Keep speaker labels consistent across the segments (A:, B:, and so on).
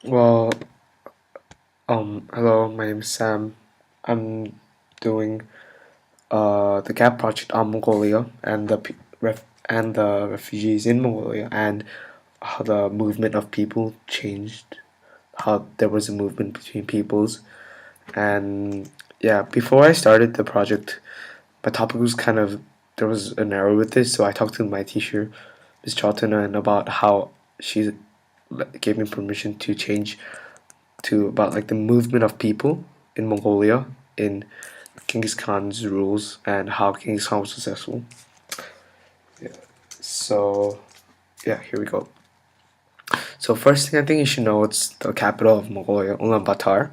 A: Well, hello, my name is Sam. I'm doing the GAP project on Mongolia and the refugees in Mongolia and how the movement of people changed, how there was a movement between peoples, and yeah. Before I started the project, my topic was kind of there was an error with this, so I talked to my teacher, Ms. Charlton, and about how she gave me permission to change to about like the movement of people in Mongolia in Genghis Khan's rules and how Genghis Khan was successful. Yeah. So yeah, here we go. So first thing I think you should know it's the capital of Mongolia, Ulaanbaatar.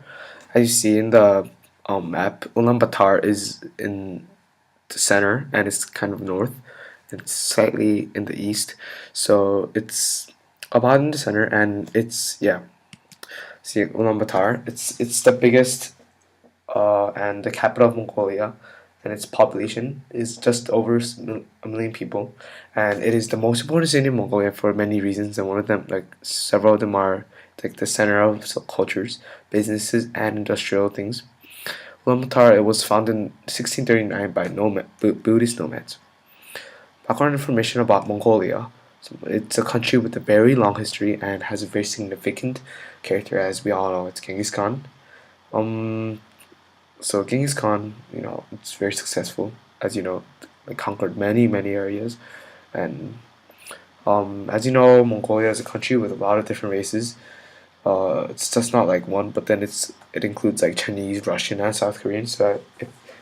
A: As you see in the map, Ulaanbaatar is in the center and it's kind of north. It's slightly in the east, so it's about in the center and it's yeah. See Ulaanbaatar. It's the biggest and the capital of Mongolia, and its population is just over a million people, and it is the most important city in Mongolia for many reasons. And one of them, like several of them, are like the center of cultures, businesses, and industrial things. Ulaanbaatar it was founded in 1639 by Buddhist nomads. Background information about Mongolia. So it's a country with a very long history and has a very significant character, as we all know. It's Genghis Khan. Um, so Genghis Khan, it's very successful, as you know, like conquered many areas, and as you know, Mongolia is a country with a lot of different races. It's just not like one, but then it includes like Chinese, Russian, and South Korean. So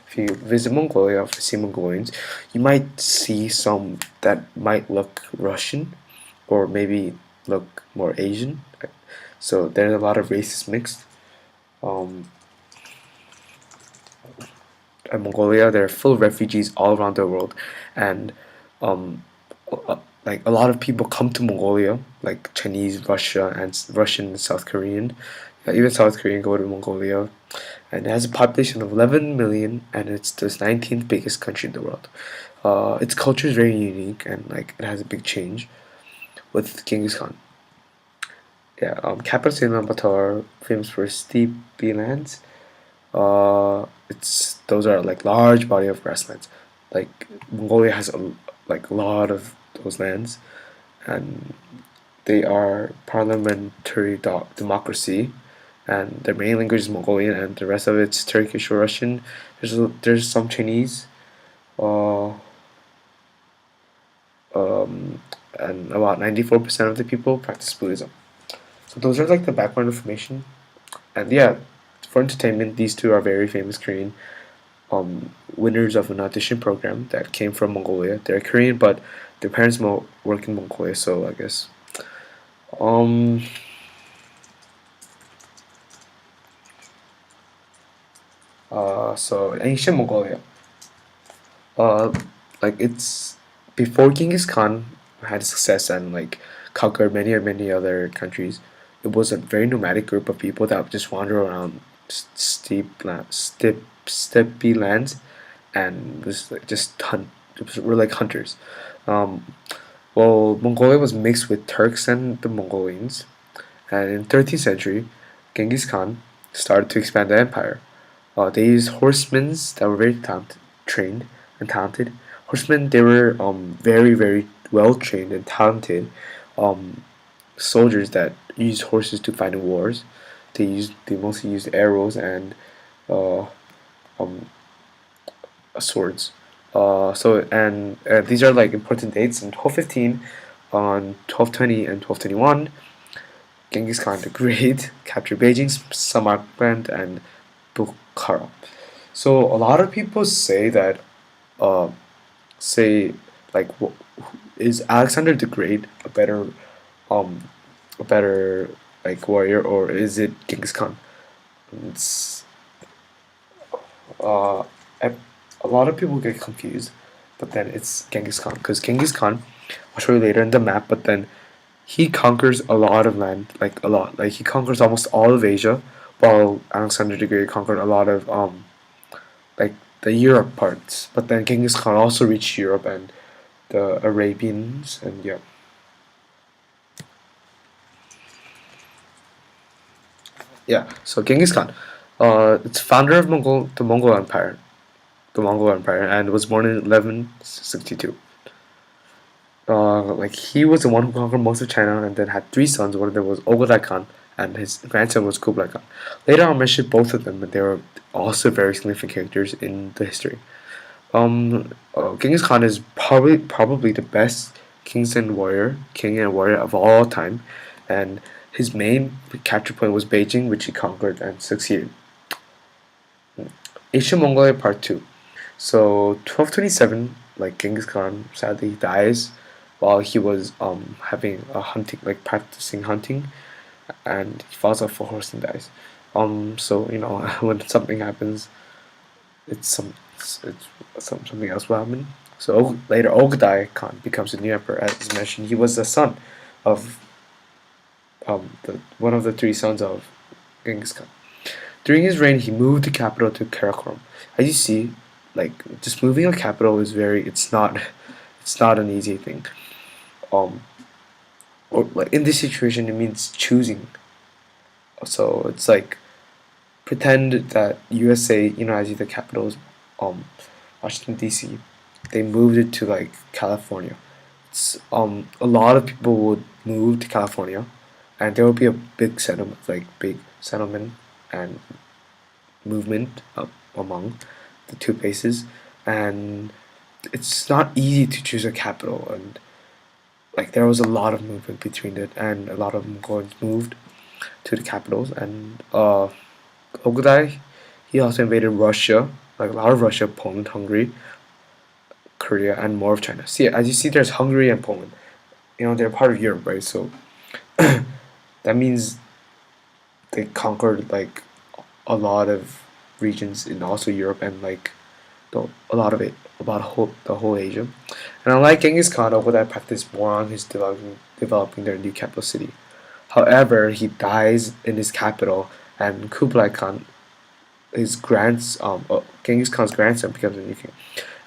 A: if you visit Mongolia, if you see Mongolians, you might see some that might look Russian, or maybe look more Asian. So there's a lot of races mixed. Um, Mongolia. There are full of refugees all around the world, and um, like a lot of people come to Mongolia, like Chinese, Russian, South Korean, even South Korean go to Mongolia, and it has a population of 11 million, and it's the 19th biggest country in the world. Its culture is very unique, and like it has a big change with Genghis Khan. Yeah, capital city Ulaanbaatar, famous for steep lands. It's those are like large body of grasslands. Like Mongolia has like a lot of those lands, and they are parliamentary democracy, and their main language is Mongolian, and the rest of it's Turkish or Russian. There's some Chinese, uh, um, and about 94% of the people practice Buddhism. So those are like the background information, and yeah, for entertainment, these two are very famous Korean winners of an audition program that came from Mongolia. They're Korean, but their parents work in Mongolia, so I guess. Um, so ancient Mongolia. Uh, like it's before Genghis Khan had success and like conquered many other countries. It was a very nomadic group of people that would just wander around steppy lands, and was like just were like hunters. Um, well, Mongolia was mixed with Turks and the Mongolians, and in 13th century, Genghis Khan started to expand the empire. They used horsemen that were very trained and talented. Horsemen, they were very well trained and talented um, soldiers that used horses to fight in wars. They mostly used arrows and uh, um, swords. These are like important dates. In 1215, on 1220 and 1221, Genghis Khan the Great captured Beijing, Samarkand, and Bukhara. So a lot of people say that, uh, say like, is Alexander the Great um, a better like warrior, or is it Genghis Khan? It's uh, a a lot of people get confused, but then it's Genghis Khan because Genghis Khan, I'll show you later in the map, but then he conquers a lot of land, like a lot. Like he conquers almost all of Asia, while Alexander the Great conquered a lot of like the Europe parts. But then Genghis Khan also reached Europe and the Arabians, and yeah. Yeah. So Genghis Khan, it's founder of the Mongol Empire, and was born in 1162. Like he was the one who conquered most of China, and then had three sons. One of them was Ogedai Khan, and his grandson was Kublai Khan. Later, I'll mention both of them, but they were also very significant characters in the history. Genghis Khan is probably the best king and warrior of all time, and his main capture point was Beijing, which he conquered and succeeded. Ancient Mongolia Part Two. So 1227, like Genghis Khan sadly dies while he was having a hunting, like practicing hunting, and he falls off a horse and dies. So when something happens, something else will happen. So later, Ogedai Khan becomes the new emperor. As mentioned, he was the son of one of the three sons of Genghis Khan. During his reign, he moved the capital to Karakoram. As you see, like just moving a capital is it's not an easy thing. Um, or like in this situation, it means choosing. So it's like pretend that USA, as the capital is um Washington D.C. They moved it to like California. It's a lot of people would move to California, and there will be a big settlement and movement among the two places, and it's not easy to choose a capital. And like there was a lot of movement between it, and a lot of Mongolians moved to the capitals. And Ogedai, he also invaded Russia, like a lot of Russia, Poland, Hungary, Korea, and more of China. See, as you see, there's Hungary and Poland. They're part of Europe, right? So that means they conquered like a lot of regions in also Europe, and like a lot of it, about the whole Asia. And unlike Genghis Khan, Ogedai practiced more on his developing their new capital city. However, he dies in his capital, and Kublai Khan, Genghis Khan's grandson, becomes the new king.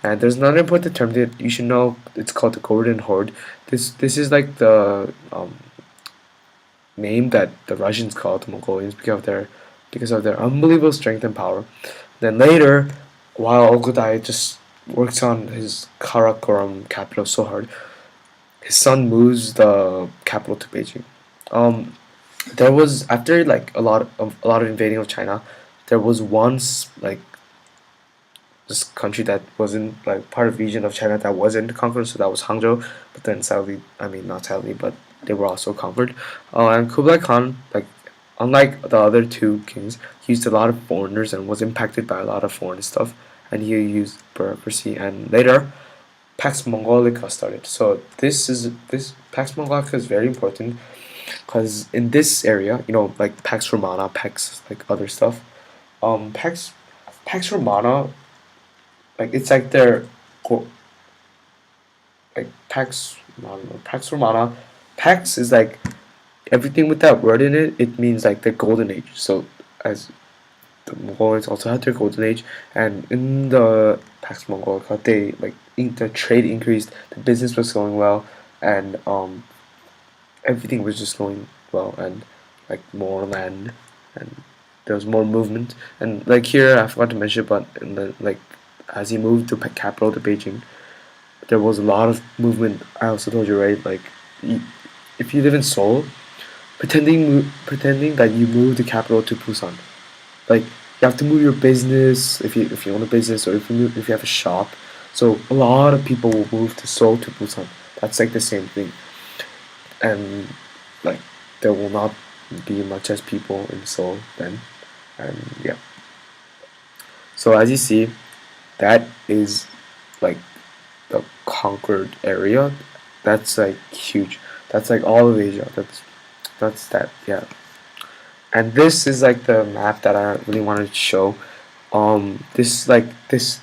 A: And there's another important term that you should know. It's called the Golden Horde. This is like the name that the Russians call the Mongolians because of their unbelievable strength and power. Then later, while Ogedai just works on his Karakoram capital so hard, his son moves the capital to Beijing. There was after like a lot of invading of China, there was once like this country that wasn't like part of region of China that wasn't conquered, so that was Hangzhou. But then sadly, I mean not sadly, but they were also conquered. And Kublai Khan, like unlike the other two kings, he used a lot of foreigners and was impacted by a lot of foreign stuff. And he used bureaucracy. And later, Pax Mongolica started. So this Pax Mongolica is very important because in this area, like Pax Romana, Pax like other stuff, Pax Romana, like it's like their like Pax, I don't know, Pax Romana. Pax is like everything with that word in it. It means like the golden age. So as the Mongolians also had their golden age, and in the Pax Mongolica, the trade increased, the business was going well, and everything was just going well, and like more land, and there was more movement. And like here, I forgot to mention, but in the like as he moved to capital to Beijing, there was a lot of movement. I also told you, right? Like if you live in Seoul, pretending that you moved the capital to Busan, like you have to move your business if you own a business, or if you have a shop. So a lot of people will move to Seoul to Busan. That's like the same thing. And like there will not be much as people in Seoul then. And yeah, so as you see, that is like the conquered area. That's like huge. That's like all of Asia. That's that. Yeah. And this is like the map that I really wanted to show. This like this.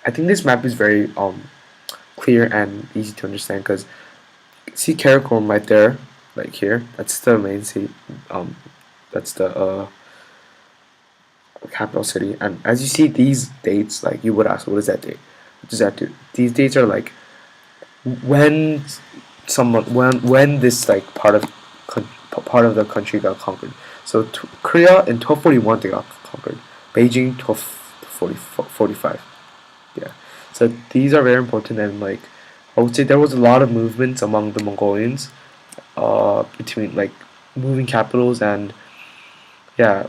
A: I think this map is very clear and easy to understand because see Karakoram right there, like here. That's the main city. That's the capital city. And as you see these dates, like you would ask, what is that date? What does that do? These dates are like when when this like part part of the country got conquered. So Korea in 1241 they got conquered. Beijing 1245. Yeah. So these are very important, and like I would say there was a lot of movements among the Mongolians between like moving capitals, and yeah,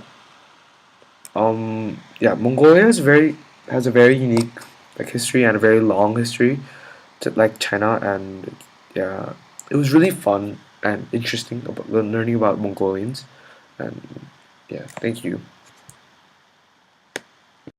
A: Mongolia has a very unique like history and a very long history to like China, and yeah, it was really fun and interesting about learning about Mongolians, and yeah, thank you.